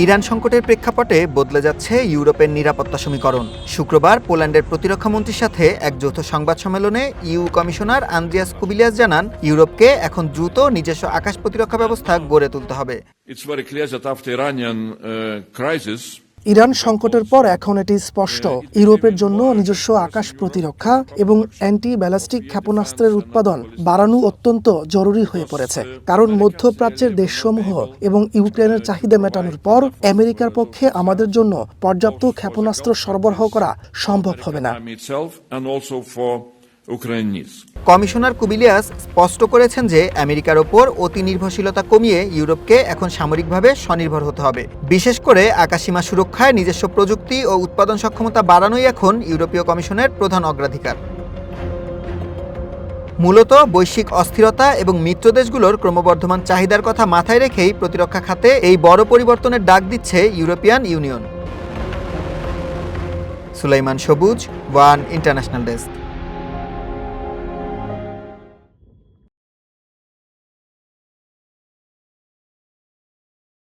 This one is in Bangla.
ইরান সংকটের প্রেক্ষাপটে বদলে যাচ্ছে ইউরোপের নিরাপত্তা সমীকরণ। শুক্রবার পোল্যান্ডের প্রতিরক্ষামন্ত্রীর সাথে এক যৌথ সংবাদ সম্মেলনে ইউ কমিশনার আন্দ্রিয়াস কুবিলিয়াস জানান, ইউরোপকে এখন দ্রুত নিজস্ব আকাশ প্রতিরক্ষা ব্যবস্থা গড়ে তুলতে হবে। ইরান সংকটের পর এখন এটি স্পষ্ট, ইউরোপের জন্য নিজস্ব আকাশ প্রতিরক্ষা এবং অ্যান্টি ব্যালিস্টিক ক্ষেপণাস্ত্রের উৎপাদন বাড়ানো অত্যন্ত জরুরি হয়ে পড়েছে। কারণ মধ্যপ্রাচ্যের দেশসমূহ এবং ইউক্রেনের চাহিদা মেটানোর পর আমেরিকার পক্ষে আমাদের জন্য পর্যাপ্ত ক্ষেপণাস্ত্র সরবরাহ করা সম্ভব হবে না। কমিশনার কুবিলিয়াস স্পষ্ট করেছেন যে আমেরিকার ওপর অতি নির্ভরশীলতা কমিয়ে ইউরোপকে এখন সামরিকভাবে স্বনির্ভর হতে হবে। বিশেষ করে আকাশসীমা সুরক্ষায় নিজস্ব প্রযুক্তি ও উৎপাদন সক্ষমতা বাড়ানোই এখন ইউরোপীয় কমিশনের প্রধান অগ্রাধিকার। মূলত বৈশ্বিক অস্থিরতা এবং মিত্রদেশগুলোর ক্রমবর্ধমান চাহিদার কথা মাথায় রেখেই প্রতিরক্ষা খাতে এই বড় পরিবর্তনের ডাক দিচ্ছে ইউরোপিয়ান ইউনিয়ন। সুলাইমান সবুজ, ওয়ান ইন্টারন্যাশনাল ডেস্ক।